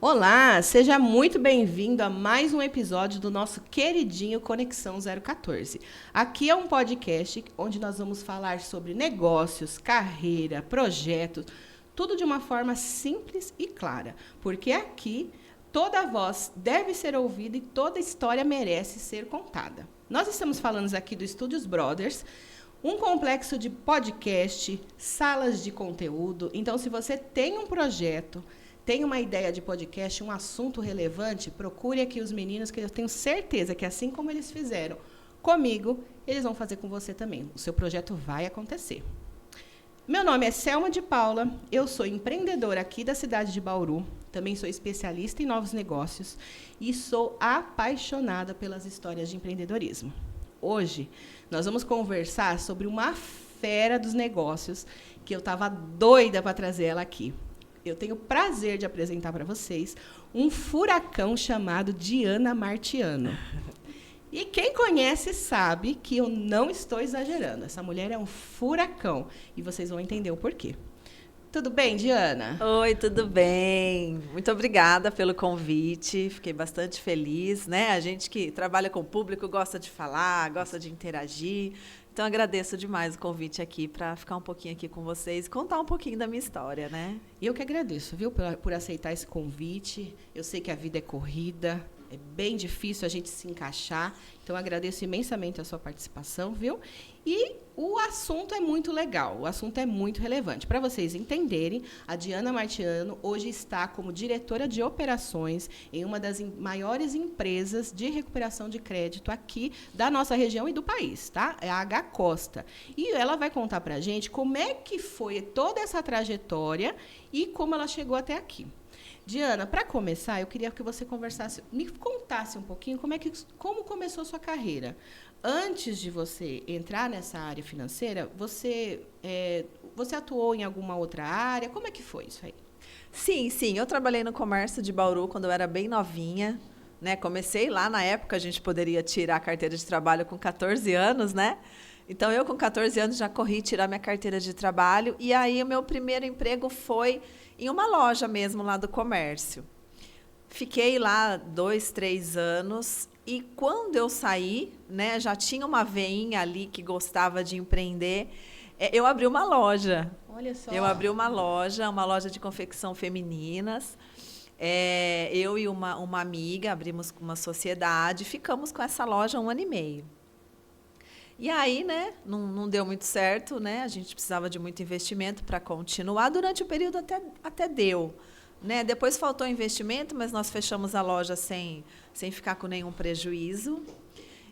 Olá, seja muito bem-vindo a mais um episódio do nosso queridinho Conexão 014. Aqui é um podcast onde nós vamos falar sobre negócios, carreira, projetos, tudo de uma forma simples e clara, porque aqui toda voz deve ser ouvida e toda história merece ser contada. Nós estamos falando aqui do Estúdios Brothers, um complexo de podcast, salas de conteúdo. Então, se você tem um projeto, tem uma ideia de podcast, um assunto relevante, procure aqui os meninos, que eu tenho certeza que assim como eles fizeram comigo, eles vão fazer com você também. O seu projeto vai acontecer. Meu nome é Selma de Paula, eu sou empreendedora aqui da cidade de Bauru, também sou especialista em novos negócios e sou apaixonada pelas histórias de empreendedorismo. Hoje, nós vamos conversar sobre uma fera dos negócios que eu estava doida para trazer ela aqui. Eu tenho o prazer de apresentar para vocês um furacão chamado Diana Martiano. E quem conhece sabe que eu não estou exagerando. Essa mulher é um furacão. E vocês vão entender o porquê. Tudo bem, Diana? Oi, tudo bem? Muito obrigada pelo convite. Fiquei bastante feliz, né? A gente que trabalha com o público gosta de falar, gosta de interagir. Então, agradeço demais o convite aqui para ficar um pouquinho aqui com vocês e contar um pouquinho da minha história, né? Eu que agradeço, viu, por aceitar esse convite. Eu sei que a vida é corrida, é bem difícil a gente se encaixar. Então, agradeço imensamente a sua participação, viu? E o assunto é muito legal, o assunto é muito relevante. Para vocês entenderem, a Diana Martiano hoje está como diretora de operações em uma das maiores empresas de recuperação de crédito aqui da nossa região e do país, tá? É a H Costa. E ela vai contar para a gente como é que foi toda essa trajetória e como ela chegou até aqui. Diana, para começar, eu queria que você me contasse um pouquinho como começou a sua carreira. Antes de você entrar nessa área financeira, você atuou em alguma outra área? Como é que foi isso aí? Sim. Eu trabalhei no comércio de Bauru quando eu era bem novinha, né? Comecei lá na época, a gente poderia tirar a carteira de trabalho com 14 anos, né? Então, eu com 14 anos já corri tirar minha carteira de trabalho. E aí, o meu primeiro emprego foi em uma loja mesmo lá do comércio. Fiquei lá 2, 3 anos. E quando eu saí, né, já tinha uma veinha ali que gostava de empreender. Eu abri uma loja. Olha só. Eu abri uma loja de confecção femininas. Eu e uma amiga abrimos uma sociedade. Ficamos com essa loja 1 ano e meio. E aí, né, não deu muito certo, né? A gente precisava de muito investimento para continuar. Durante o período até deu, né? Depois faltou investimento, mas nós fechamos a loja sem ficar com nenhum prejuízo.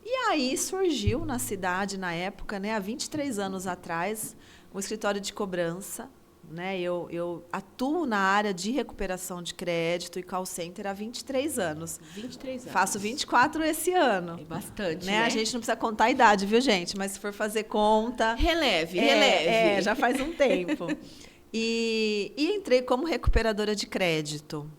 E aí surgiu na cidade, na época, né, há 23 anos atrás, um escritório de cobrança. Né? Eu atuo na área de recuperação de crédito e call center há 23 anos. 23 anos. Faço 24 esse ano. É bastante, né? A gente não precisa contar a idade, viu, gente? Mas se for fazer conta... Releve. Já faz um tempo. E entrei como recuperadora de crédito.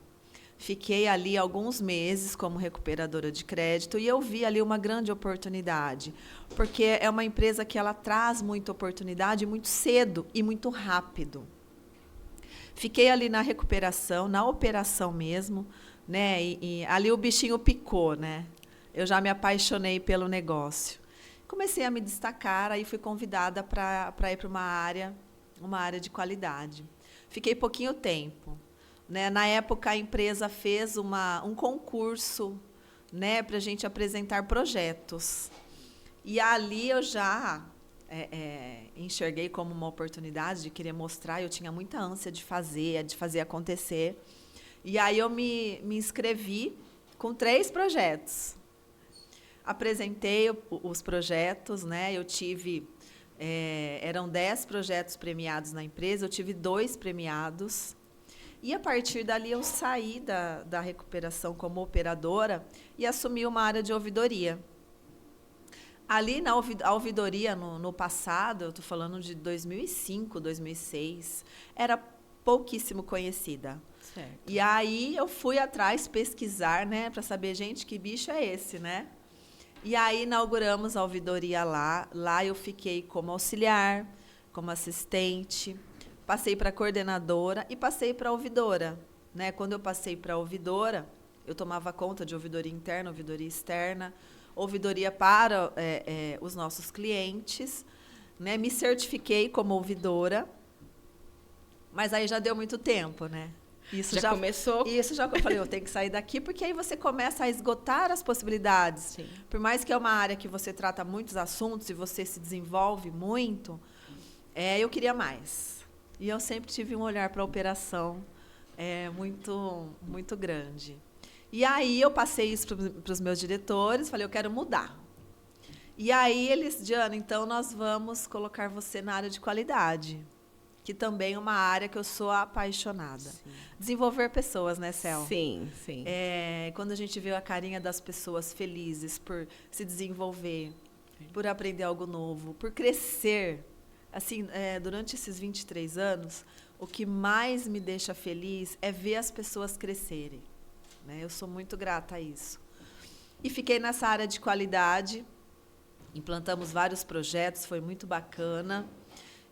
Fiquei ali alguns meses como recuperadora de crédito e eu vi ali uma grande oportunidade, porque é uma empresa que ela traz muita oportunidade muito cedo e muito rápido. Fiquei ali na recuperação, na operação mesmo, né? E ali o bichinho picou, né? Eu já me apaixonei pelo negócio. Comecei a me destacar, aí fui convidada para ir para uma área de qualidade. Fiquei pouquinho tempo. Né? Na época, a empresa fez um concurso, né, para a gente apresentar projetos. E ali eu já enxerguei como uma oportunidade de querer mostrar. Eu tinha muita ânsia de fazer acontecer. E aí eu me inscrevi com 3 projetos. Apresentei os projetos, né? Eu tive... eram 10 projetos premiados na empresa, eu tive 2 premiados. E, a partir dali, eu saí da recuperação como operadora e assumi uma área de ouvidoria. Ali, a ouvidoria, no passado, eu estou falando de 2005, 2006, era pouquíssimo conhecida. Certo. E aí, eu fui atrás pesquisar, né, para saber, gente, que bicho é esse, né? E aí, inauguramos a ouvidoria lá. Lá, eu fiquei como auxiliar, como assistente... Passei para coordenadora e passei para ouvidora, né? Quando eu passei para ouvidora, eu tomava conta de ouvidoria interna, ouvidoria externa, ouvidoria para os nossos clientes, né? Me certifiquei como ouvidora, mas aí já deu muito tempo, né? Isso já começou. Isso já eu falei, eu tenho que sair daqui, porque aí você começa a esgotar as possibilidades. Sim. Por mais que é uma área que você trata muitos assuntos e você se desenvolve muito, eu queria mais. E eu sempre tive um olhar para a operação muito, muito grande. E aí eu passei isso para os meus diretores, falei, eu quero mudar. E aí eles, Diana, então nós vamos colocar você na área de qualidade, que também é uma área que eu sou apaixonada. Sim. Desenvolver pessoas, né, Cel? Sim, sim. Quando a gente vê a carinha das pessoas felizes por se desenvolver, por aprender algo novo, por crescer. Assim, durante esses 23 anos, o que mais me deixa feliz é ver as pessoas crescerem. Né? Eu sou muito grata a isso. E fiquei nessa área de qualidade, implantamos vários projetos, foi muito bacana.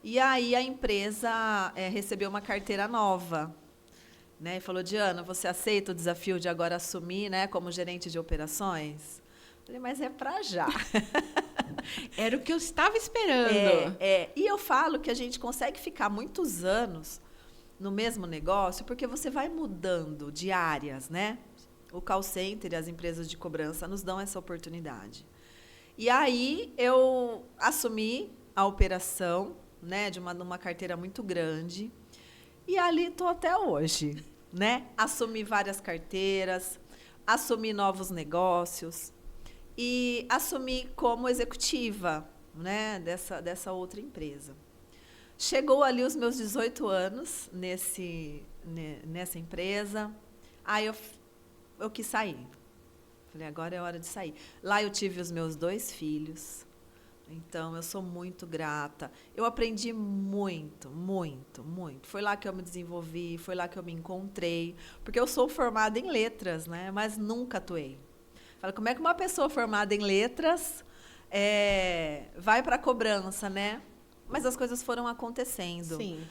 E aí a empresa recebeu uma carteira nova, né? E falou, Diana, você aceita o desafio de agora assumir, né, como gerente de operações? Eu falei, mas é para já. Era o que eu estava esperando. E eu falo que a gente consegue ficar muitos anos no mesmo negócio porque você vai mudando de áreas, né? O call center e as empresas de cobrança nos dão essa oportunidade. E aí eu assumi a operação, né, de uma carteira muito grande. E ali estou até hoje, né? Assumi várias carteiras, assumi novos negócios e assumi como executiva, né, dessa outra empresa. Chegou ali os meus 18 anos nessa empresa. Aí eu quis sair. Falei, agora é hora de sair. Lá eu tive os meus 2 filhos. Então, eu sou muito grata. Eu aprendi muito, muito, muito. Foi lá que eu me desenvolvi, foi lá que eu me encontrei. Porque eu sou formada em letras, né? Mas nunca atuei. Fala, como é que uma pessoa formada em letras vai para a cobrança, né? Mas as coisas foram acontecendo. Sim.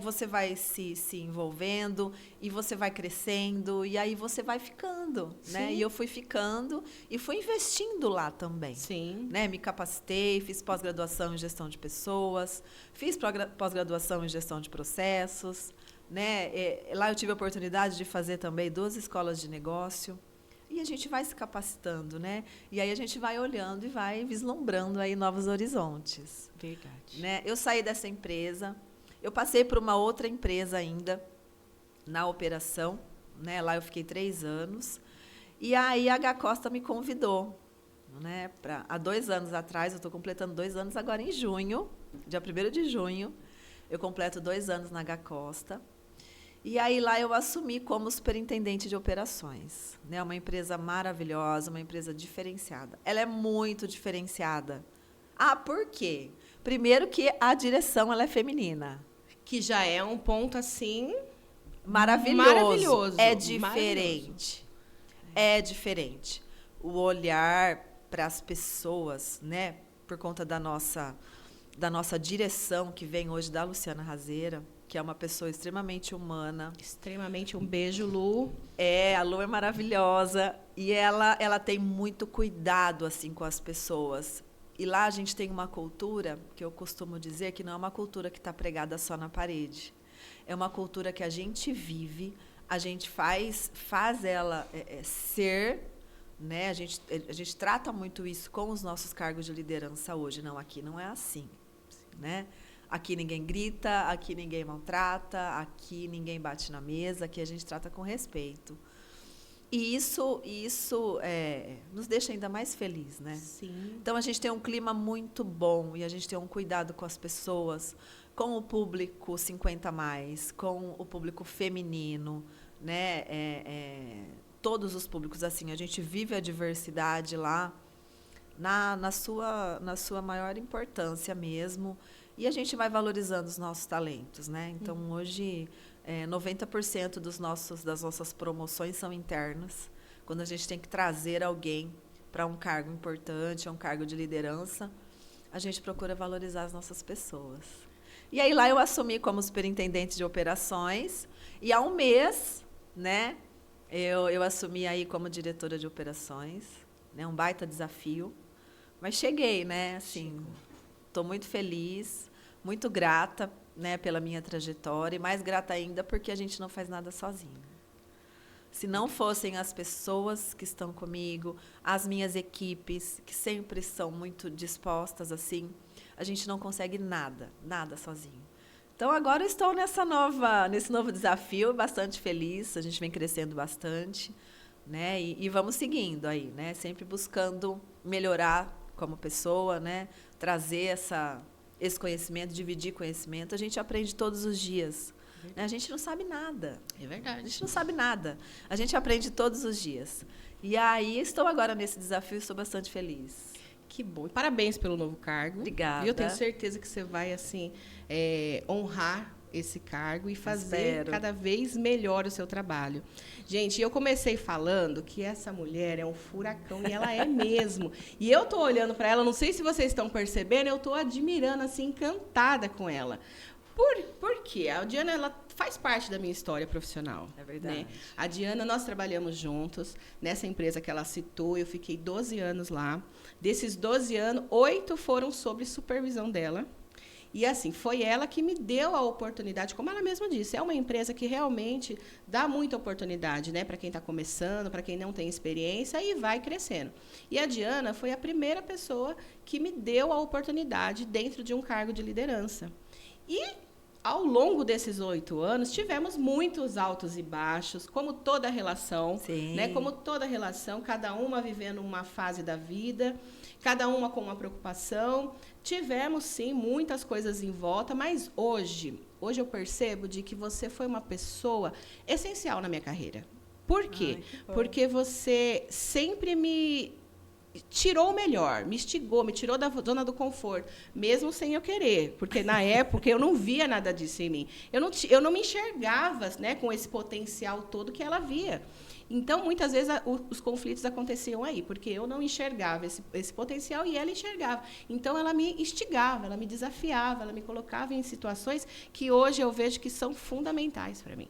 Você vai se envolvendo e você vai crescendo e aí você vai ficando, né? E eu fui ficando e fui investindo lá também. Sim. Né? Me capacitei, fiz pós-graduação em gestão de pessoas, fiz pós-graduação em gestão de processos, né? Lá eu tive a oportunidade de fazer também 2 escolas de negócio. E a gente vai se capacitando, né? E aí a gente vai olhando e vai vislumbrando aí novos horizontes. Verdade. Né? Eu saí dessa empresa, eu passei por uma outra empresa ainda, na operação, né? Lá eu fiquei 3 anos. E aí a H Costa me convidou, né? Há 2 anos atrás, eu estou completando 2 anos agora em junho, dia 1º de junho, eu completo 2 anos na H Costa. E aí lá eu assumi como superintendente de operações. Né? Uma empresa maravilhosa, uma empresa diferenciada. Ela é muito diferenciada. Ah, por quê? Primeiro que a direção ela é feminina. Que já é um ponto, assim... Maravilhoso. É diferente. Maravilhoso. É diferente. O olhar para as pessoas, né? Por conta da nossa direção, que vem hoje da Luciana Razeira, que é uma pessoa extremamente humana. Extremamente. Um beijo, Lu. A Lu é maravilhosa. E ela tem muito cuidado assim com as pessoas. E lá a gente tem uma cultura, que eu costumo dizer, que não é uma cultura que está pregada só na parede. É uma cultura que a gente vive, a gente faz ela ser... Né? A gente trata muito isso com os nossos cargos de liderança hoje. Não, aqui não é assim. Né? Aqui ninguém grita, aqui ninguém maltrata, aqui ninguém bate na mesa, aqui a gente trata com respeito. E isso nos deixa ainda mais feliz, né? Sim. Então, a gente tem um clima muito bom e a gente tem um cuidado com as pessoas, com o público 50+, com o público feminino, né? Todos os públicos, assim, a gente vive a diversidade lá na sua maior importância mesmo. E a gente vai valorizando os nossos talentos, né? Então, hoje, 90% das nossas promoções são internas. Quando a gente tem que trazer alguém para um cargo importante, um cargo de liderança, a gente procura valorizar as nossas pessoas. E aí, lá eu assumi como superintendente de operações. E há um mês, né? Eu assumi aí como diretora de operações, né? Um baita desafio. Mas cheguei, né? Assim, estou muito feliz, muito grata, né, pela minha trajetória, e mais grata ainda porque a gente não faz nada sozinho. Se não fossem as pessoas que estão comigo, as minhas equipes, que sempre são muito dispostas, assim, a gente não consegue nada sozinho. Então, agora eu estou nesse novo desafio, bastante feliz, a gente vem crescendo bastante, né? E vamos seguindo aí, né? Sempre buscando melhorar como pessoa, né? Trazer esse conhecimento, dividir conhecimento. A gente aprende todos os dias. A gente não sabe nada. É verdade. A gente não sabe nada. A gente aprende todos os dias. E aí, estou agora nesse desafio e estou bastante feliz. Que bom. E parabéns pelo novo cargo. Obrigada. E eu tenho certeza que você vai, assim, honrar esse cargo e fazer cada vez melhor o seu trabalho. Gente, eu comecei falando que essa mulher é um furacão, e ela é mesmo. E eu estou olhando para ela, não sei se vocês estão percebendo, eu estou admirando, assim, encantada com ela. Por quê? A Diana, ela faz parte da minha história profissional. É verdade. Né? A Diana, nós trabalhamos juntos nessa empresa que ela citou. Eu fiquei 12 anos lá. Desses 12 anos, 8 foram sob supervisão dela. E, assim, foi ela que me deu a oportunidade, como ela mesma disse, é uma empresa que realmente dá muita oportunidade, né, para quem está começando, para quem não tem experiência, e vai crescendo. E a Diana foi a primeira pessoa que me deu a oportunidade dentro de um cargo de liderança. E, ao longo desses 8 anos, tivemos muitos altos e baixos, como toda relação. Sim. Né? Como toda relação, cada uma vivendo uma fase da vida, cada uma com uma preocupação. Tivemos, sim, muitas coisas em volta, mas hoje eu percebo de que você foi uma pessoa essencial na minha carreira. Por quê? Porque você sempre me tirou o melhor, me instigou, me tirou da zona do conforto, mesmo sem eu querer, porque na época eu não via nada disso em mim. Eu não me enxergava, né, com esse potencial todo que ela via. Então, muitas vezes, os conflitos aconteciam aí, porque eu não enxergava esse potencial e ela enxergava. Então, ela me instigava, ela me desafiava, ela me colocava em situações que hoje eu vejo que são fundamentais para mim.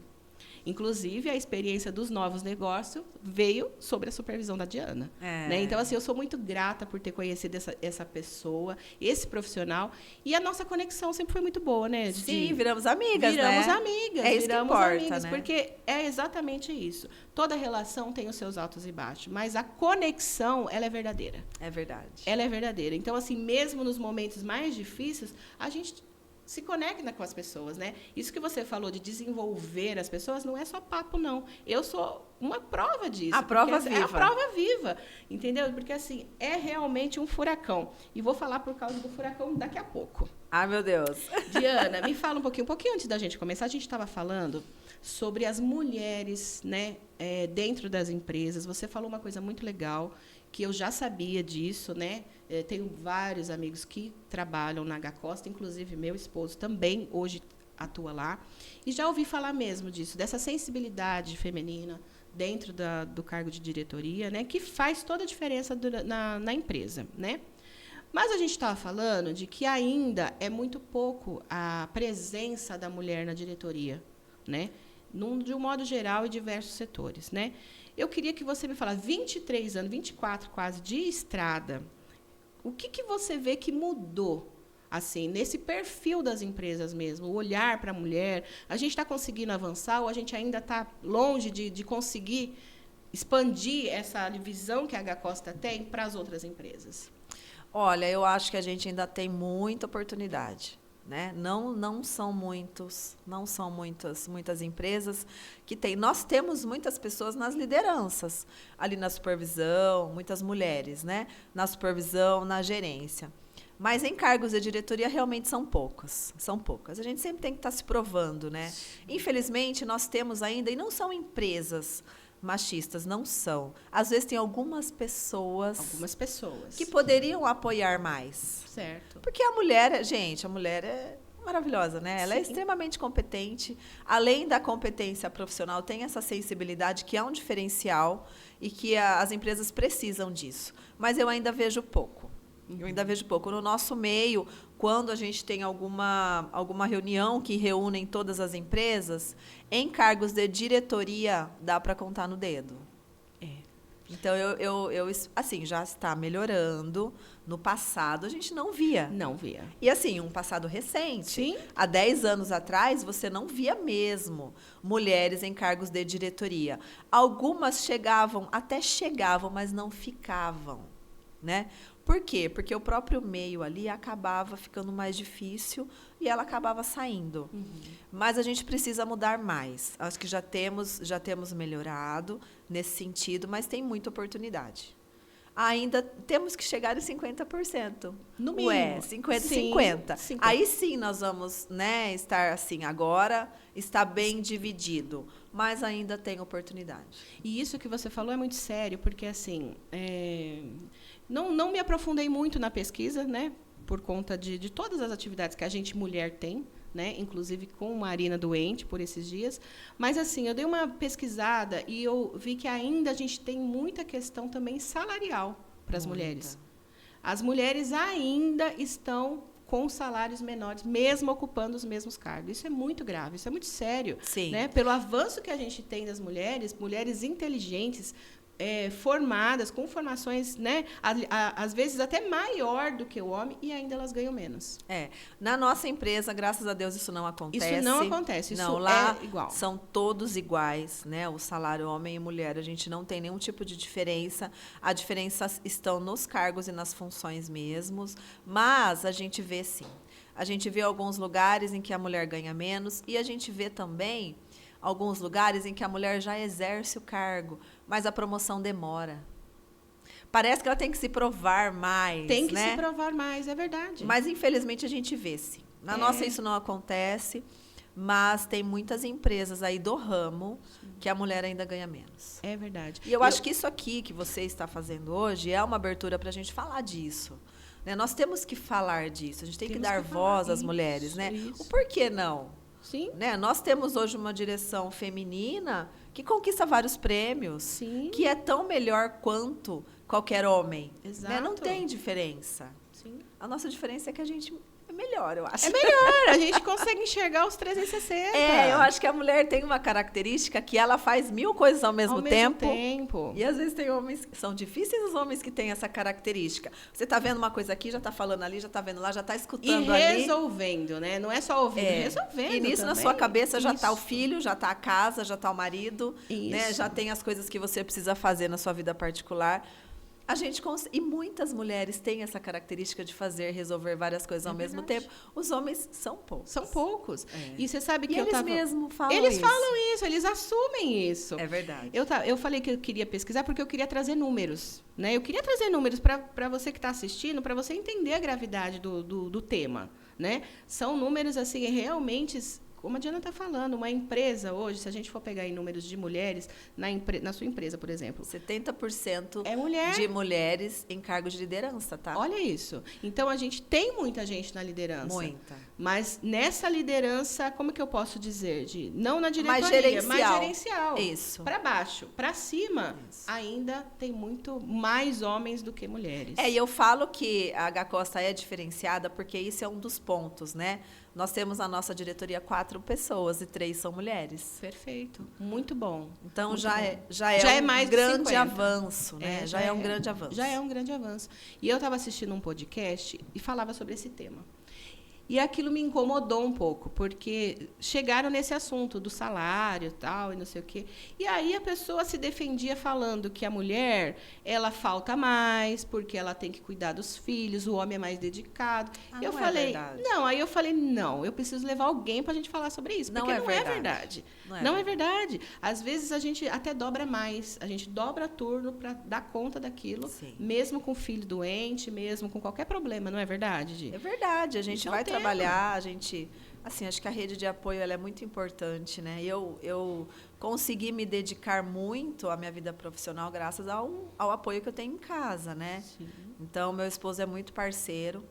Inclusive, a experiência dos novos negócios veio sobre a supervisão da Diana. Né? Então, assim, eu sou muito grata por ter conhecido essa pessoa, esse profissional. E a nossa conexão sempre foi muito boa, né? Sim, viramos amigas, viramos né? amigas. É isso viramos que importa, amigas, né? porque é exatamente isso. Toda relação tem os seus altos e baixos, mas a conexão, ela é verdadeira. É verdade. Ela é verdadeira. Então, assim, mesmo nos momentos mais difíceis, a gente se conecta com as pessoas, né? Isso que você falou de desenvolver as pessoas não é só papo, não. Eu sou uma prova disso. A prova viva. É a prova viva, entendeu? Porque, assim, é realmente um furacão. E vou falar por causa do furacão daqui a pouco. Ai, meu Deus. Diana, me fala um pouquinho antes da gente começar, a gente estava falando sobre as mulheres, né, dentro das empresas. Você falou uma coisa muito legal, que eu já sabia disso, né? Tenho vários amigos que trabalham na H Costa, inclusive meu esposo também hoje atua lá. E já ouvi falar mesmo disso, dessa sensibilidade feminina dentro do cargo de diretoria, né? Que faz toda a diferença na empresa, né? Mas a gente estava falando de que ainda é muito pouco a presença da mulher na diretoria, né? De um modo geral, em diversos setores, né? Eu queria que você me falasse, 23 anos, 24 quase, de estrada, o que você vê que mudou, assim, nesse perfil das empresas mesmo, o olhar para a mulher? A gente está conseguindo avançar ou a gente ainda está longe de conseguir expandir essa visão que a H Costa tem para as outras empresas? Olha, eu acho que a gente ainda tem muita oportunidade. Né? Não são muitas empresas que têm. Nós temos muitas pessoas nas lideranças, ali na supervisão, muitas mulheres, né? Na supervisão, na gerência. Mas em cargos de diretoria realmente são poucas. A gente sempre tem que estar se provando, né? Infelizmente, nós temos ainda, e não são empresas machistas, não são. Às vezes tem algumas pessoas que poderiam apoiar mais. Certo. Porque a mulher é maravilhosa, né? Ela é extremamente competente. Além da competência profissional, tem essa sensibilidade que é um diferencial e que as empresas precisam disso. Mas eu ainda vejo pouco. Eu ainda vejo pouco. No nosso meio, quando a gente tem alguma reunião que reúnem todas as empresas, em cargos de diretoria, dá para contar no dedo. Então, assim, já está melhorando. No passado, a gente não via. Não via. E, assim, um passado recente. Sim. Há 10 anos atrás, você não via mesmo mulheres em cargos de diretoria. Algumas até chegavam, mas não ficavam, né? Por quê? Porque o próprio meio ali acabava ficando mais difícil e ela acabava saindo. Mas a gente precisa mudar mais. Acho que já temos melhorado nesse sentido, mas tem muita oportunidade. Ainda temos que chegar em 50%. No mínimo. 50 sim, 50. 50. Aí sim nós vamos, né, estar assim, agora está bem dividido, mas ainda tem oportunidade. E isso que você falou é muito sério, porque assim, não me aprofundei muito na pesquisa, né, por conta de todas as atividades que a gente mulher tem, né, inclusive com Marina doente por esses dias. Mas assim, eu dei uma pesquisada e eu vi que ainda a gente tem muita questão também salarial para as mulheres. As mulheres ainda estão com salários menores, mesmo ocupando os mesmos cargos. Isso é muito grave, isso é muito sério. Sim. Né? Pelo avanço que a gente tem das mulheres inteligentes, formadas, com formações, né, às vezes até maior do que o homem, e ainda elas ganham menos. Na nossa empresa, graças a Deus, isso não acontece. Isso não acontece, isso lá é igual. São todos iguais, né? O salário homem e mulher, a gente não tem nenhum tipo de diferença. A diferença estão nos cargos e nas funções mesmos, mas a gente vê sim. A gente vê alguns lugares em que a mulher ganha menos e a gente vê também alguns lugares em que a mulher já exerce o cargo, mas a promoção demora. Parece que ela tem que se provar mais. Tem que né? se provar mais, é verdade. Mas, infelizmente, a gente vê, sim. Na nossa, isso não acontece, mas tem muitas empresas aí do ramo que a mulher ainda ganha menos. É verdade. E eu acho que isso aqui que você está fazendo hoje é uma abertura para a gente falar disso. Né? Nós temos que falar disso, a gente tem que dar voz às mulheres. Né? O porquê não? Sim. Né? Nós temos hoje uma direção feminina que conquista vários prêmios, Sim. que é tão melhor quanto qualquer homem. Exato. Né? Não tem diferença. Sim. A nossa diferença é que a gente é melhor, eu acho. É melhor, a gente consegue enxergar os 360. Eu acho que a mulher tem uma característica que ela faz 1000 coisas ao mesmo tempo. E às vezes tem homens, são difíceis os homens que têm essa característica. Você está vendo uma coisa aqui, já está falando ali, já está vendo lá, já está escutando ali. E resolvendo, né? Não é só ouvindo, resolvendo. E nisso, também. Na sua cabeça, já está o filho, já está a casa, já está o marido, né? Já tem as coisas que você precisa fazer na sua vida particular. E muitas mulheres têm essa característica de resolver várias coisas ao mesmo tempo. Os homens são poucos. São poucos. E você sabe que eles mesmos falam Eles isso. falam isso, eles assumem isso. É verdade. Eu falei que eu queria pesquisar porque eu queria trazer números. Né? Eu queria trazer números para você que está assistindo, para você entender a gravidade do tema. Né? São números assim, realmente... Como a Diana está falando, uma empresa hoje, se a gente for pegar em números de mulheres, na sua empresa, por exemplo... 70% é mulher. De mulheres em cargos de liderança, tá? Olha isso. Então, a gente tem muita gente na liderança. Muita. Mas nessa liderança, como que eu posso dizer? Não na diretoria, mais gerencial. Isso. Para baixo. Para cima, ainda tem muito mais homens do que mulheres. E eu falo que a H Costa é diferenciada porque isso é um dos pontos, né? Nós temos na nossa diretoria 4 pessoas e 3 são mulheres. Perfeito. Muito bom. Então, muito já bom. é um mais grande avanço, né? Já é um grande avanço. Já é um grande avanço. E eu estava assistindo um podcast e falava sobre esse tema. E aquilo me incomodou um pouco, porque chegaram nesse assunto do salário e tal, e não sei o quê. E aí a pessoa se defendia falando que a mulher, ela falta mais, porque ela tem que cuidar dos filhos, o homem é mais dedicado. Eu falei, aí eu falei, não, eu preciso levar alguém para a gente falar sobre isso, porque não é verdade. Não é verdade. Às vezes a gente até dobra mais, a gente dobra turno para dar conta daquilo, Sim. Mesmo com filho doente, mesmo com qualquer problema, não é verdade, Gi? É verdade, a gente vai trabalhar, a gente... Assim, acho que a rede de apoio ela é muito importante, né? Eu consegui me dedicar muito à minha vida profissional graças ao apoio que eu tenho em casa, né? Sim. Então, meu esposo é muito parceiro,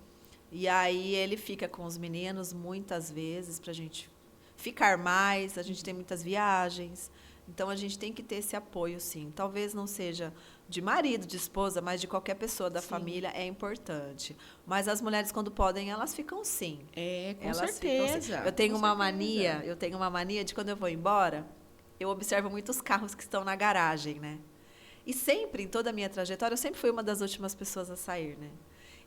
e aí ele fica com os meninos muitas vezes para a gente ficar mais, a gente tem muitas viagens, Então, a gente tem que ter esse apoio, sim. Talvez não seja de marido, de esposa, mas de qualquer pessoa da família é importante. Mas as mulheres, quando podem, elas ficam sim. Com Elas certeza. ficam, sim. Eu tenho uma mania de quando eu vou embora, eu observo muitos carros que estão na garagem, né? E sempre, em toda a minha trajetória, eu sempre fui uma das últimas pessoas a sair, né?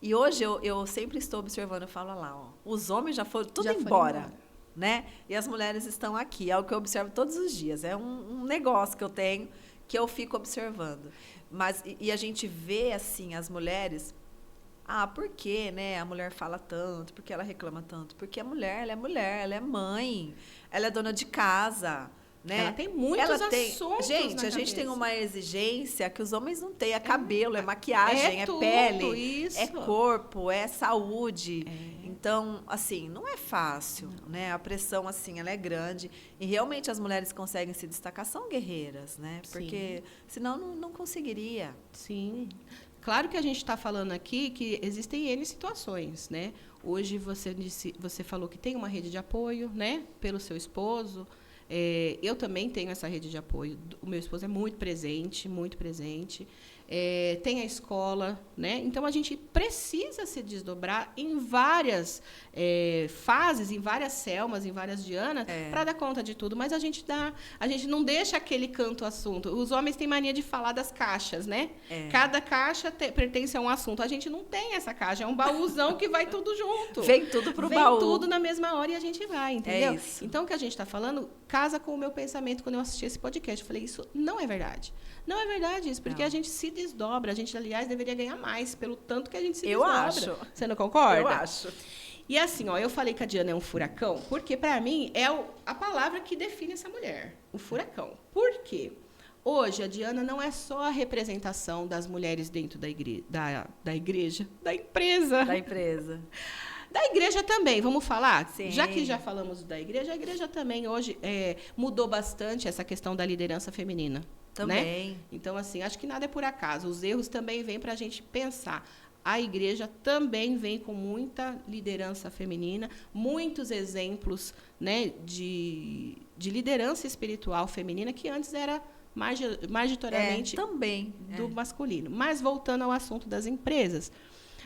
E hoje eu sempre estou observando, eu falo lá, ó, os homens já foram tudo embora, né? E as mulheres estão aqui, é o que eu observo todos os dias. É um negócio que eu tenho, que eu fico observando. Mas, e a gente vê, assim, as mulheres... por que, né? A mulher fala tanto, por que ela reclama tanto? Porque a mulher, ela é mãe, ela é dona de casa, né? Ela tem muitos assuntos. Gente, a gente tem uma exigência que os homens não têm. É cabelo, é maquiagem, é pele, é corpo, é saúde. Então, assim, não é fácil, né? A pressão, assim, ela é grande. E realmente as mulheres conseguem se destacar, são guerreiras, né? Porque senão não conseguiria. Sim. Claro que a gente está falando aqui que existem N situações, né? Hoje você falou que tem uma rede de apoio, né? Pelo seu esposo. Eu também tenho essa rede de apoio. O meu esposo é muito presente, muito presente. Tem a escola, né? Então, a gente precisa se desdobrar em várias fases, em várias Selmas, em várias Dianas, para dar conta de tudo. Mas a gente não deixa aquele canto assunto. Os homens têm mania de falar das caixas, né? Cada caixa pertence a um assunto. A gente não tem essa caixa, é um baúzão que vai tudo junto. Vem tudo pro baú. Vem tudo na mesma hora e a gente vai, entendeu? É isso. Então, o que a gente está falando casa com o meu pensamento quando eu assisti esse podcast. Eu falei, isso não é verdade. Não é verdade isso, porque a gente se desdobra. A gente, aliás, deveria ganhar mais pelo tanto que a gente se desdobra. Eu acho. Você não concorda? Eu acho. E assim, ó, eu falei que a Diana é um furacão, porque, para mim, é a palavra que define essa mulher, o furacão. Por quê? Hoje, a Diana não é só a representação das mulheres dentro da igreja, da empresa. Da empresa. Da igreja também, vamos falar? Sim. Já que já falamos da igreja, a igreja também hoje mudou bastante essa questão da liderança feminina. Também. Né? Então, assim, acho que nada é por acaso. Os erros também vêm para a gente pensar. A igreja também vem com muita liderança feminina, muitos exemplos, né, de liderança espiritual feminina, que antes era majoritariamente do masculino. Mas, voltando ao assunto das empresas,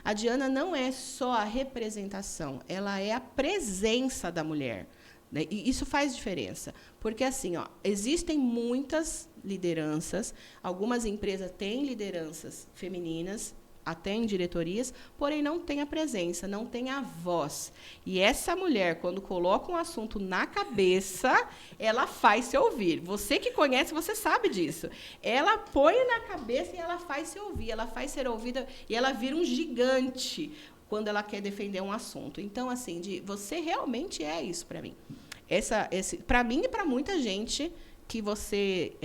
a Diana não é só a representação, ela é a presença da mulher. Né? E isso faz diferença. Porque, assim, ó, existem muitas lideranças, algumas empresas têm lideranças femininas, até em diretorias, porém não tem a presença, não tem a voz. E essa mulher, quando coloca um assunto na cabeça, ela faz se ouvir. Você que conhece, você sabe disso. Ela põe na cabeça e ela faz se ouvir, ela faz ser ouvida e ela vira um gigante quando ela quer defender um assunto. Então, assim, você realmente é isso para mim. Para mim e para muita gente que você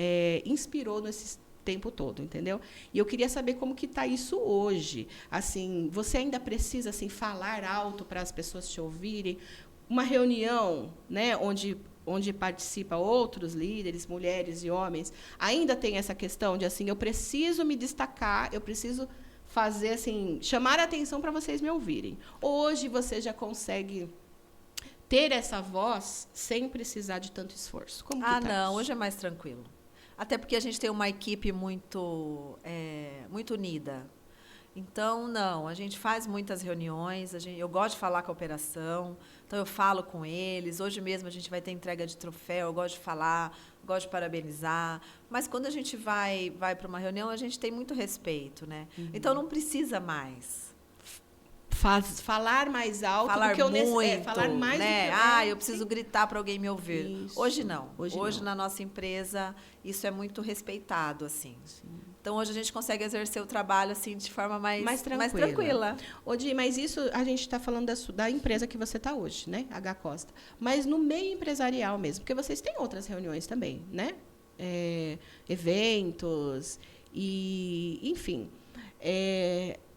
inspirou nesse tempo todo, entendeu? E eu queria saber como que está isso hoje. Assim, você ainda precisa assim falar alto para as pessoas te ouvirem? Uma reunião, né, onde participa outros líderes, mulheres e homens, ainda tem essa questão de assim, eu preciso me destacar, eu preciso fazer assim, chamar a atenção para vocês me ouvirem. Hoje você já consegue ter essa voz sem precisar de tanto esforço. Como que tá não, isso? Hoje é mais tranquilo. Até porque a gente tem uma equipe muito unida. Então, não, a gente faz muitas reuniões, eu gosto de falar com a operação, então eu falo com eles. Hoje mesmo a gente vai ter entrega de troféu, eu gosto de falar, gosto de parabenizar. Mas quando a gente vai para uma reunião, a gente tem muito respeito, né? Uhum. Então, não precisa mais. Falar mais alto falar do que muito, falar mais né? do que eu preciso gritar para alguém me ouvir. Isso. Hoje não. Hoje não. Na nossa empresa isso é muito respeitado, assim. Sim. Então hoje a gente consegue exercer o trabalho assim de forma mais tranquila. Odi, mas isso a gente está falando da empresa que você está hoje, né? H Costa. Mas no meio empresarial mesmo, porque vocês têm outras reuniões também, né? Eventos e, enfim.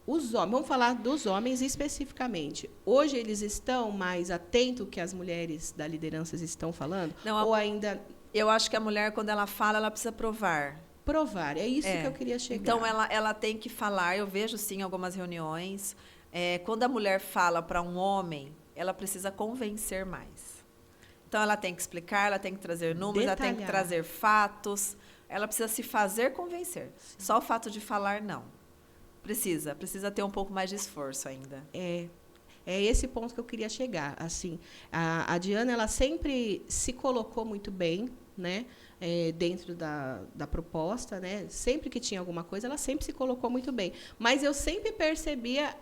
Os homens, vamos falar dos homens especificamente. Hoje eles estão mais atentos ao que as mulheres da liderança estão falando? Não, ou ainda... Eu acho que a mulher, quando ela fala, ela precisa provar. Provar, é isso que eu queria chegar. Então, ela tem que falar. Eu vejo, sim, algumas reuniões. Quando a mulher fala para um homem, ela precisa convencer mais. Então, ela tem que explicar, ela tem que trazer números, ela tem que trazer fatos. Ela precisa se fazer convencer. Sim. Só o fato de falar, não. Precisa ter um pouco mais de esforço ainda. É esse ponto que eu queria chegar. Assim, a Diana, ela sempre se colocou muito bem, né? Dentro da proposta, né? Sempre que tinha alguma coisa, ela sempre se colocou muito bem. Mas eu sempre percebia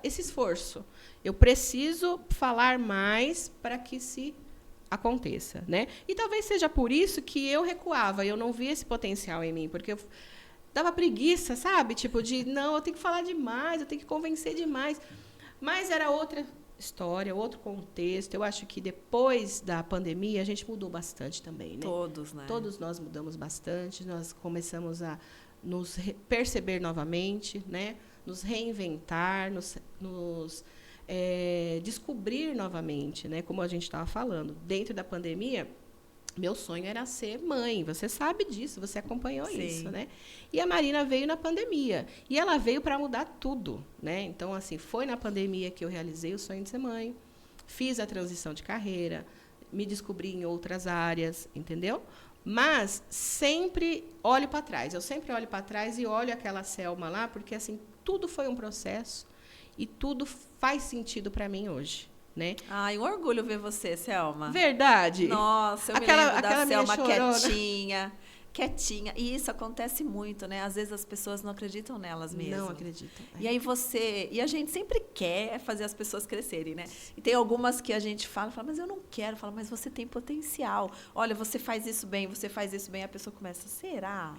esse esforço. Eu preciso falar mais para que se aconteça, né? E talvez seja por isso que eu recuava, eu não via esse potencial em mim, porque eu dava preguiça, sabe? Tipo, não, eu tenho que falar demais, eu tenho que convencer demais. Mas era outra história, outro contexto. Eu acho que depois da pandemia a gente mudou bastante também, né? Todos, né? Todos nós mudamos bastante, nós começamos a nos perceber novamente, né? Nos reinventar, nos descobrir novamente, né? Como a gente estava falando. Dentro da pandemia, meu sonho era ser mãe. Você sabe disso, você acompanhou Sim. isso, né? E a Marina veio na pandemia. E ela veio para mudar tudo, né? Então, assim, foi na pandemia que eu realizei o sonho de ser mãe. Fiz a transição de carreira, me descobri em outras áreas, entendeu? Mas sempre olho para trás. Eu sempre olho para trás e olho aquela Selma lá, porque, assim, tudo foi um processo e tudo faz sentido para mim hoje. Né? Ai, um orgulho ver você, Selma. Verdade. Nossa, eu me lembro da Selma quietinha. E isso acontece muito, né? Às vezes as pessoas não acreditam nelas mesmo. Não acreditam. E aí e a gente sempre quer fazer as pessoas crescerem, né? E tem algumas que a gente fala, mas eu não quero. Fala, mas você tem potencial. Olha, você faz isso bem, você faz isso bem. A pessoa começa, será?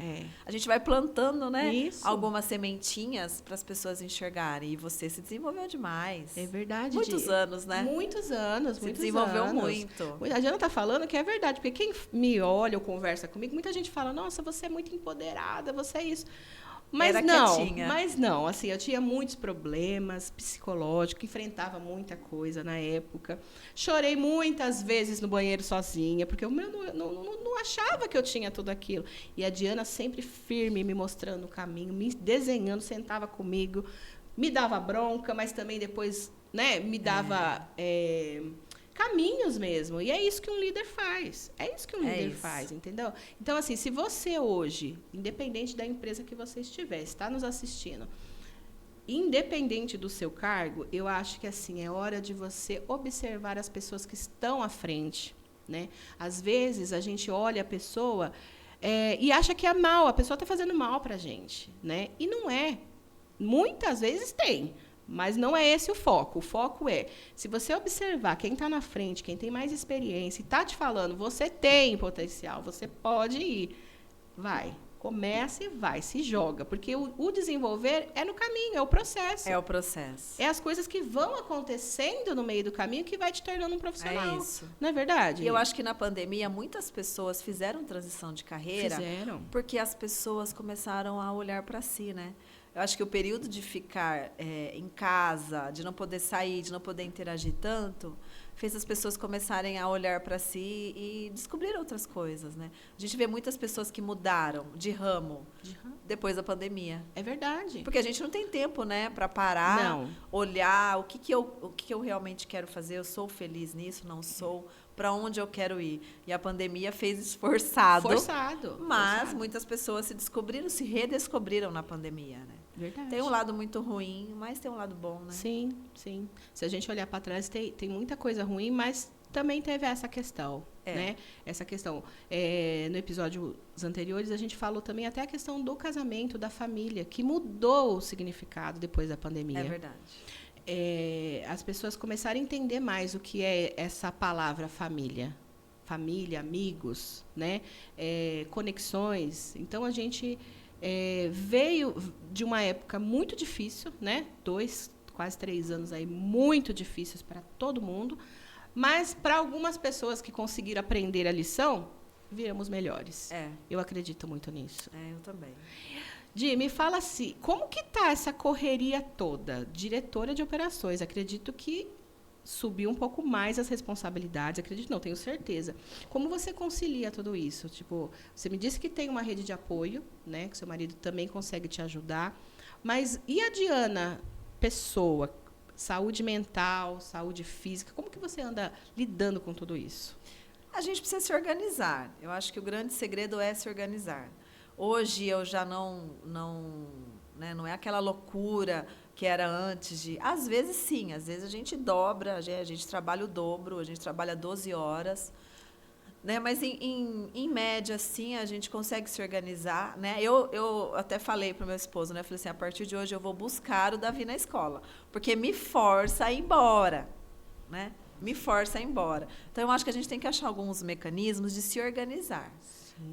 A gente vai plantando, né? Isso. Algumas sementinhas para as pessoas enxergarem. E você se desenvolveu demais. É verdade. Muitos anos, né? Muitos anos. Se desenvolveu muito. A Diana está falando que é verdade, porque quem me olha ou conversa comigo, muita gente fala, nossa, você é muito empoderada, você é isso. Mas não, assim, eu tinha muitos problemas psicológicos, enfrentava muita coisa na época. Chorei muitas vezes no banheiro sozinha, porque eu não achava que eu tinha tudo aquilo. E a Diana sempre firme, me mostrando o caminho, me desenhando, sentava comigo, me dava bronca, mas também depois, né, me dava caminhos mesmo. E é isso que um líder faz. É isso que um líder faz, entendeu? Então, assim, se você hoje, independente da empresa que você estiver, está nos assistindo, independente do seu cargo, eu acho que, assim, é hora de você observar as pessoas que estão à frente, né? Às vezes, a gente olha a pessoa e acha que é mal, a pessoa está fazendo mal para a gente, né? E não é. Muitas vezes tem. Mas não é esse o foco. O foco é, se você observar quem está na frente, quem tem mais experiência, e está te falando, você tem potencial, você pode ir, vai. Começa e vai, se joga. Porque o desenvolver é no caminho, é o processo. É o processo. É as coisas que vão acontecendo no meio do caminho que vai te tornando um profissional. É isso. Não é verdade? E eu acho que na pandemia, muitas pessoas fizeram transição de carreira. Fizeram. Porque as pessoas começaram a olhar para si, né? Eu acho que o período de ficar em casa, de não poder sair, de não poder interagir tanto, fez as pessoas começarem a olhar para si e descobrir outras coisas, né? A gente vê muitas pessoas que mudaram de ramo depois da pandemia. É verdade. Porque a gente não tem tempo, né, para parar, olhar o que eu realmente quero fazer. Eu sou feliz nisso, não sou? Para onde eu quero ir? E a pandemia fez esforçado. Mas muitas pessoas se descobriram, se redescobriram na pandemia, né? Verdade. Tem um lado muito ruim, mas tem um lado bom, né? Sim, sim. Se a gente olhar para trás, tem muita coisa ruim, mas também teve essa questão, né? Essa questão. No episódios anteriores, a gente falou também até a questão do casamento, da família, que mudou o significado depois da pandemia. É verdade. As pessoas começaram a entender mais o que é essa palavra família. Família, amigos, né? Conexões. Então, a gente veio de uma época muito difícil, né? 2, quase 3 anos aí muito difíceis para todo mundo, mas para algumas pessoas que conseguiram aprender a lição, viramos melhores. Eu acredito muito nisso. Eu também. Di, me fala assim, como que está essa correria toda? Diretora de operações, acredito que subiu um pouco mais as responsabilidades, acredito não, tenho certeza. Como você concilia tudo isso? Tipo, você me disse que tem uma rede de apoio, né, que seu marido também consegue te ajudar, mas e a Diana, pessoa, saúde mental, saúde física, como que você anda lidando com tudo isso? A gente precisa se organizar. Eu acho que o grande segredo é se organizar. Hoje eu já né, não é aquela loucura que era antes de... Às vezes, sim. Às vezes a gente dobra, a gente trabalha o dobro, a gente trabalha 12 horas. Né? Mas, em média, sim, a gente consegue se organizar. Né? Eu até falei para o meu esposo, né? Falei assim, a partir de hoje eu vou buscar o Davi na escola, porque me força a ir embora. Né? Me força a ir embora. Então, eu acho que a gente tem que achar alguns mecanismos de se organizar.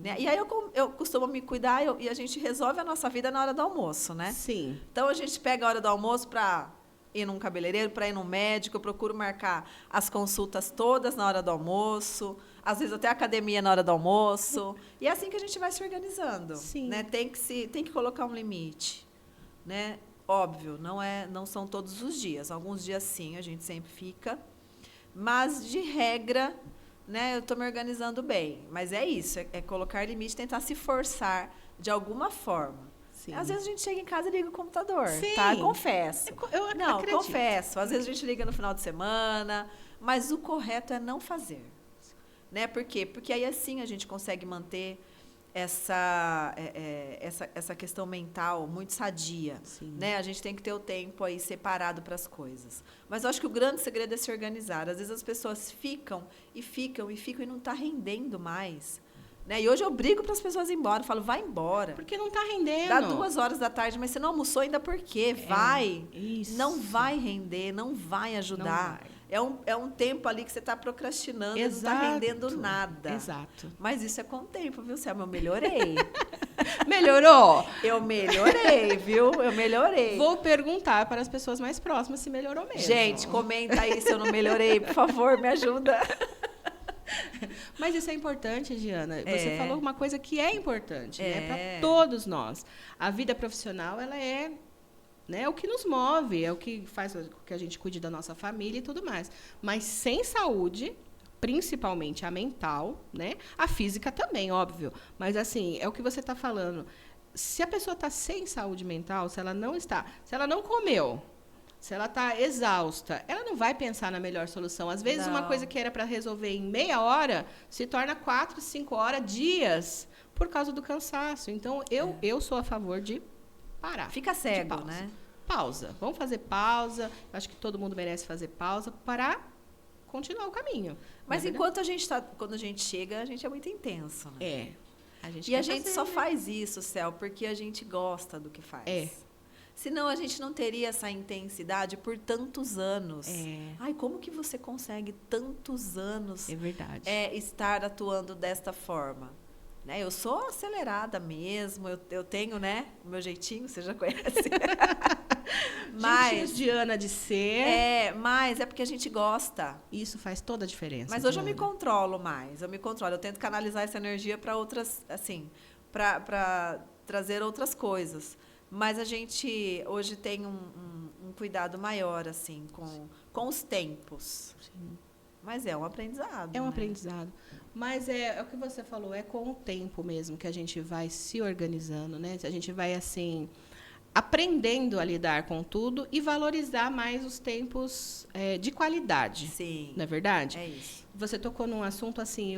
Né? E aí eu costumo me cuidar e a gente resolve a nossa vida na hora do almoço, né? Sim. Então, a gente pega a hora do almoço para ir num cabeleireiro, para ir num médico, eu procuro marcar as consultas todas na hora do almoço, às vezes até a academia na hora do almoço. E é assim que a gente vai se organizando. Sim. Né? Tem que colocar um limite. Né? Óbvio, não são todos os dias. Alguns dias, sim, a gente sempre fica. Mas, de regra, né, eu estou me organizando bem. Mas é isso, é colocar limite, tentar se forçar de alguma forma. Sim. Às vezes a gente chega em casa e liga o computador, Sim. tá? Confesso. Eu acredito. Confesso. Às vezes a gente liga no final de semana, mas o correto é não fazer. Né? Por quê? Porque aí assim a gente consegue manter essa questão mental muito sadia. Né? A gente tem que ter o tempo aí separado para as coisas. Mas eu acho que o grande segredo é se organizar. Às vezes as pessoas ficam e não está rendendo mais. Né? E hoje eu brigo para as pessoas ir embora. Eu falo, vai embora. Porque não está rendendo. Dá 2 horas da tarde, mas você não almoçou ainda por quê? Vai. Isso. Não vai render, não vai ajudar. Não vai. É um tempo ali que você está procrastinando, Exato. não está rendendo nada. Exato. Mas isso é com o tempo, viu, Selma? Eu melhorei. Melhorou? Eu melhorei, viu? Eu melhorei. Vou perguntar para as pessoas mais próximas se melhorou mesmo. Gente, comenta aí se eu não melhorei, por favor, me ajuda. Mas isso é importante, Giana. Você falou uma coisa que é importante, né, para todos nós. A vida profissional, ela é, né, o que nos move, é o que faz com que a gente cuide da nossa família e tudo mais. Mas sem saúde, principalmente a mental, né, a física também, óbvio. Mas assim, é o que você está falando. Se a pessoa está sem saúde mental, se ela não comeu, se ela está exausta, ela não vai pensar na melhor solução. Às vezes, uma coisa que era para resolver em meia hora se torna 4, 5 horas, dias, por causa do cansaço. Então, eu sou a favor de parar. Fica cego, né? Pausa. Vamos fazer pausa. Acho que todo mundo merece fazer pausa para continuar o caminho. Mas quando a gente chega, a gente é muito intenso, né? A gente só faz isso, Cel, porque a gente gosta do que faz. Senão a gente não teria essa intensidade por tantos anos. Ai, como que você consegue tantos anos estar atuando desta forma? Né? Eu sou acelerada mesmo, eu tenho, né, o meu jeitinho, você já conhece. Jeitinhos de Ana de ser. Mas é porque a gente gosta. Isso faz toda a diferença. Mas hoje eu me controlo mais, eu tento canalizar essa energia para outras, assim, para trazer outras coisas. Mas a gente hoje tem um cuidado maior, assim, com os tempos. Sim. Mas é um aprendizado. É um aprendizado. Mas é o que você falou, é com o tempo mesmo que a gente vai se organizando, né? A gente vai, assim, aprendendo a lidar com tudo e valorizar mais os tempos de qualidade. Sim. Não é verdade? É isso. Você tocou num assunto, assim,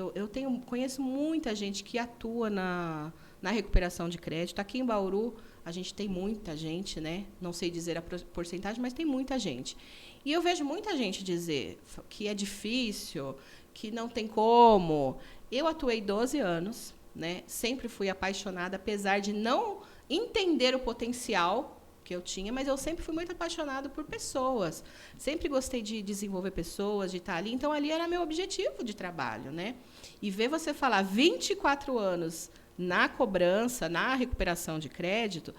conheço muita gente que atua na recuperação de crédito. Aqui em Bauru, a gente tem muita gente, né? Não sei dizer a porcentagem, mas tem muita gente. E eu vejo muita gente dizer que é difícil, que não tem como. Eu atuei 12 anos, né? Sempre fui apaixonada, apesar de não entender o potencial que eu tinha, mas eu sempre fui muito apaixonada por pessoas. Sempre gostei de desenvolver pessoas, de estar ali. Então, ali era meu objetivo de trabalho, né? E ver você falar 24 anos na cobrança, na recuperação de crédito,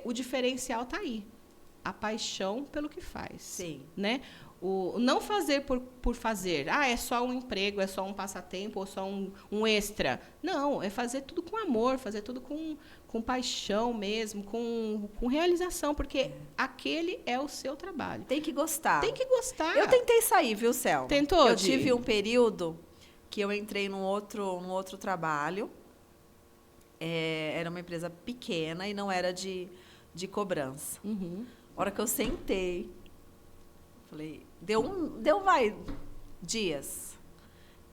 o diferencial está aí. A paixão pelo que faz. Sim. Né? O não fazer por fazer. É só um emprego, é só um passatempo, ou só um extra. Não, é fazer tudo com amor, fazer tudo com paixão mesmo, com realização, porque aquele é o seu trabalho. Tem que gostar. Tem que gostar. Eu tentei sair, viu, Cel? Tentou? Eu tive um período que eu entrei num outro trabalho. Era uma empresa pequena e não era de cobrança. Uhum. A hora que eu sentei, falei, deu dias.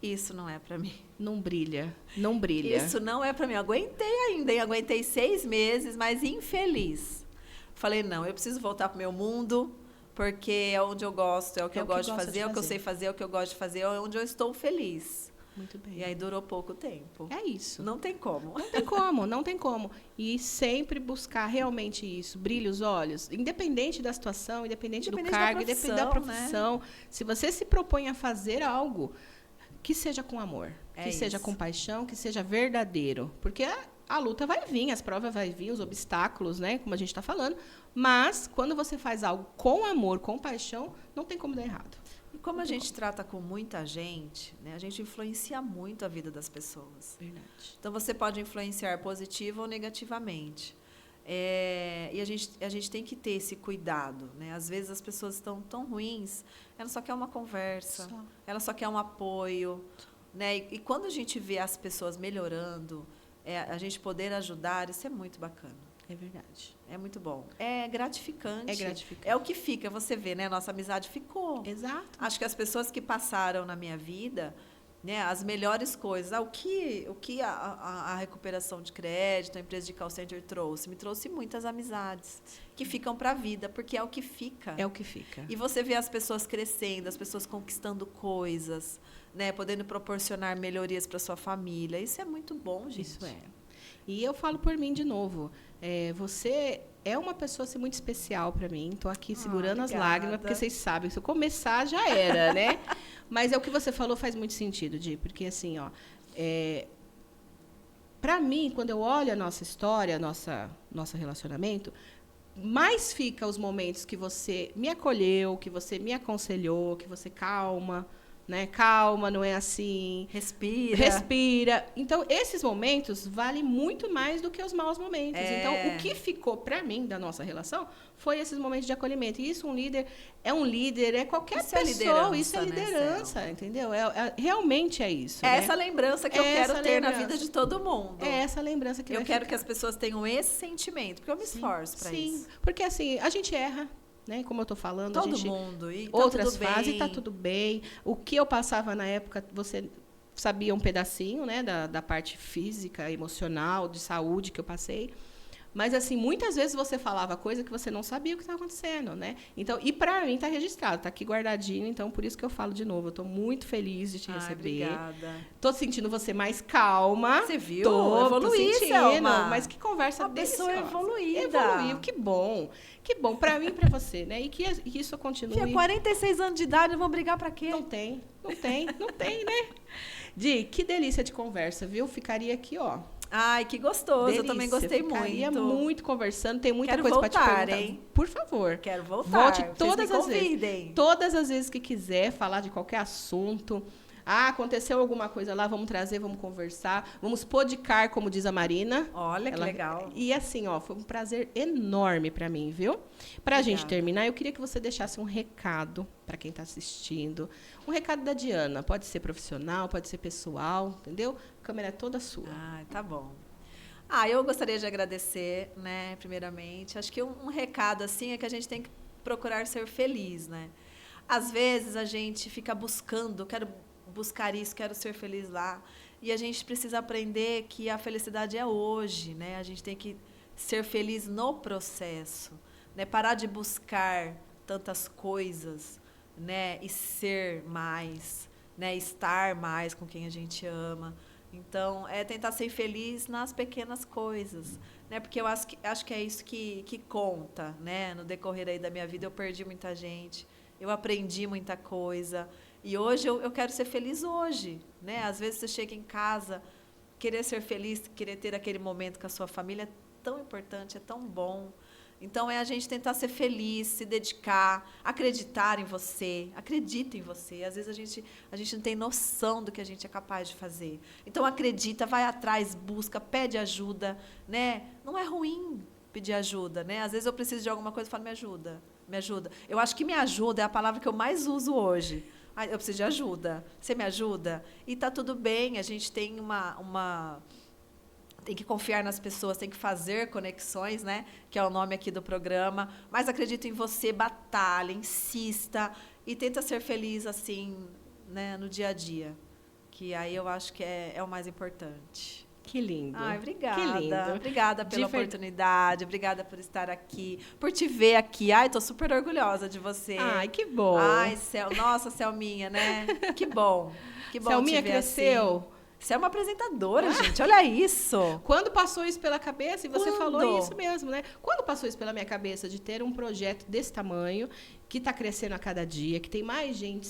isso não é para mim. Não brilha, não brilha. Isso não é para mim. Eu aguentei ainda, hein? Aguentei 6 meses, mas infeliz. Falei, não, eu preciso voltar pro meu mundo, porque é onde eu gosto, é o que eu gosto de fazer, é o que eu sei fazer, é o que eu gosto de fazer, é onde eu estou feliz. Muito bem. E aí durou pouco tempo. É isso. Não tem como. Não tem como, não tem como. E sempre buscar realmente isso. Brilha os olhos. Independente da situação, independente do cargo, independente da profissão. Né? Se você se propõe a fazer algo, que seja com amor. Que seja com paixão, que seja verdadeiro. Porque a luta vai vir, as provas vai vir, os obstáculos, né? Como a gente está falando. Mas, quando você faz algo com amor, com paixão, não tem como dar errado. E como a gente trata com muita gente, né, a gente influencia muito a vida das pessoas. Verdade. Então, você pode influenciar positivo ou negativamente. E a gente tem que ter esse cuidado. Né? Às vezes, as pessoas estão tão ruins, ela só quer uma conversa, ela só quer um apoio. Né? E quando a gente vê as pessoas melhorando, a gente poder ajudar, isso é muito bacana. É verdade. É muito bom. É gratificante. É gratificante. É o que fica, você vê, né? Nossa amizade ficou. Exato. Acho que as pessoas que passaram na minha vida, né, as melhores coisas, o que a recuperação de crédito, a empresa de call center me trouxe muitas amizades que ficam para a vida, porque é o que fica. É o que fica. E você vê as pessoas crescendo, as pessoas conquistando coisas, né, podendo proporcionar melhorias para sua família. Isso é muito bom, gente. Isso é. E eu falo por mim de novo. Você é uma pessoa assim, muito especial para mim. Estou aqui segurando as lágrimas, porque vocês sabem, se eu começar, já era, né? Mas o que você falou faz muito sentido, Di, porque assim, para mim, quando eu olho a nossa história, nosso relacionamento, mais fica os momentos que você me acolheu, que você me aconselhou, que você calma, né? Calma, não é assim. Respira. Então, esses momentos valem muito mais do que os maus momentos. Então, o que ficou para mim da nossa relação foi esses momentos de acolhimento. E isso, um líder, é qualquer pessoa. Isso é liderança, né, entendeu? Realmente é isso. É, né? Essa lembrança que eu quero ter na vida de todo mundo. É essa lembrança que eu quero que as pessoas tenham esse sentimento, porque eu me esforço para isso. Sim, porque assim, a gente erra. Né? Como eu estou falando, todo mundo. E outras fases, está tudo bem. O que eu passava na época, você sabia um pedacinho, né, da parte física, emocional, de saúde que eu passei. Mas, assim, muitas vezes você falava coisa que você não sabia o que estava acontecendo, né? Então, e para mim está registrado, está aqui guardadinho. Então, por isso que eu falo de novo. Eu estou muito feliz de te receber. Obrigada. Estou sentindo você mais calma. Você viu? Tô sentindo. Mas que conversa deliciosa. Uma pessoa evoluída. Evoluiu, que bom. Que bom, para mim e para você, né? E que isso continue. Tinha 46 anos de idade, vão brigar para quê? Não tem, né? Di, que delícia de conversa, viu? Ficaria aqui, ó. Ai, que gostoso. Delícia. Eu também gostei muito. Ficaria muito conversando, tem muita coisa para te perguntar. Hein? Por favor. Quero voltar. Volte todas as vezes. Todas as vezes que quiser falar de qualquer assunto. Aconteceu alguma coisa lá, vamos trazer, vamos conversar, vamos podicar, como diz a Marina. Olha, que legal. E assim, foi um prazer enorme para mim, viu? Para a gente terminar, eu queria que você deixasse um recado para quem está assistindo. Um recado da Diana, pode ser profissional, pode ser pessoal, entendeu? A câmera é toda sua. Tá bom. Eu gostaria de agradecer, né, primeiramente. Acho que um recado assim é que a gente tem que procurar ser feliz, né? Às vezes a gente fica buscando, quero buscar isso, quero ser feliz lá. E a gente precisa aprender que a felicidade é hoje, né? A gente tem que ser feliz no processo, né? Parar de buscar tantas coisas, né? E ser mais, né? Estar mais com quem a gente ama. Então, tentar ser feliz nas pequenas coisas, né? Porque eu acho que é isso que conta, né? No decorrer aí da minha vida, eu perdi muita gente, eu aprendi muita coisa. E hoje eu quero ser feliz hoje, né? Às vezes você chega em casa, querer ser feliz, querer ter aquele momento com a sua família é tão importante, é tão bom. Então, é a gente tentar ser feliz, se dedicar, acreditar em você, acredita em você. Às vezes a gente não tem noção do que a gente é capaz de fazer. Então, acredita, vai atrás, busca, pede ajuda, né? Não é ruim pedir ajuda, né? Às vezes eu preciso de alguma coisa e falo, me ajuda, me ajuda. Eu acho que me ajuda é a palavra que eu mais uso hoje. Eu preciso de ajuda. Você me ajuda? E tá tudo bem, a gente tem tem que confiar nas pessoas, tem que fazer conexões, né? Que é o nome aqui do programa. Mas acredito em você, batalha, insista e tenta ser feliz assim, né? No dia a dia. que aí eu acho que é o mais importante. Que lindo. Ai, obrigada. Que lindo. Obrigada pela oportunidade, obrigada por estar aqui, por te ver aqui. Ai, tô super orgulhosa de você. Ai, que bom. Ai, nossa, Selminha, né? Que bom. Que bom Selminha te ver cresceu. Assim. Você é uma apresentadora, gente. Olha isso. Quando passou isso pela cabeça, e você Quando? falou isso mesmo, né? Quando passou isso pela minha cabeça de ter um projeto desse tamanho, que está crescendo a cada dia, que tem mais gente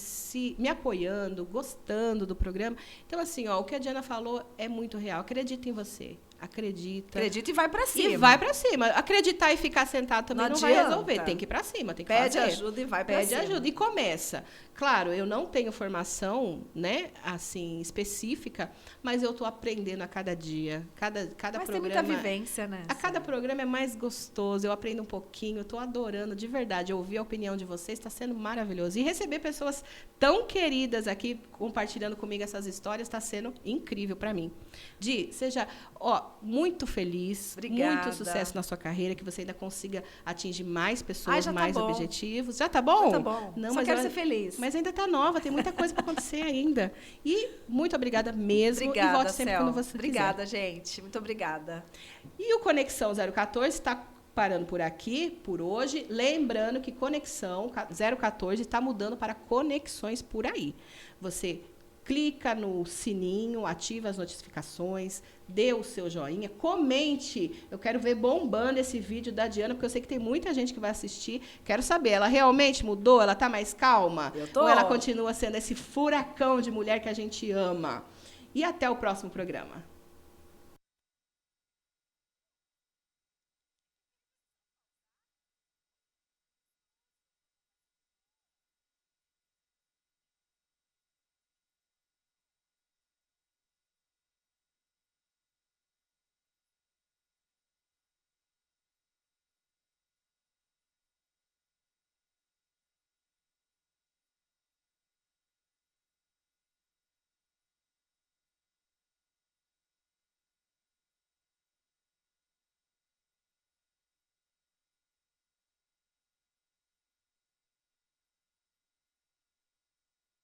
me apoiando, gostando do programa. Então, assim, ó, o que a Diana falou é muito real. Acredita em você. Acredita. Acredita e vai pra cima. E vai pra cima. Acreditar e ficar sentado também não vai resolver. Tem que ir pra cima, tem que Pede fazer. ajuda e vai pra cima. Pede ajuda e começa. Claro, eu não tenho formação, né, assim, específica, mas eu tô aprendendo a cada dia. Cada mas programa. Tem muita vivência, né? A cada programa é mais gostoso. Eu aprendo um pouquinho, eu tô adorando, de verdade. Ouvir a opinião de vocês está sendo maravilhoso. E receber pessoas tão queridas aqui compartilhando comigo essas histórias está sendo incrível para mim. Di, seja muito feliz, obrigada. Muito sucesso na sua carreira, que você ainda consiga atingir mais pessoas, já mais tá bom. objetivos. Já tá bom? Já tá bom. Não, só quero ser feliz. Mas ainda tá nova, tem muita coisa para acontecer ainda. E muito obrigada mesmo. Obrigada, e volte sempre Cel. quando você Obrigada, quiser. gente. Muito obrigada. E o Conexão 014 está parando por aqui, por hoje. Lembrando que Conexão 014 está mudando para Conexões por Aí. Você clica no sininho, ativa as notificações, dê o seu joinha, comente. Eu quero ver bombando esse vídeo da Diana, porque eu sei que tem muita gente que vai assistir. Quero saber, ela realmente mudou? Ela está mais calma? Eu tô. Ou ela continua sendo esse furacão de mulher que a gente ama? E até o próximo programa.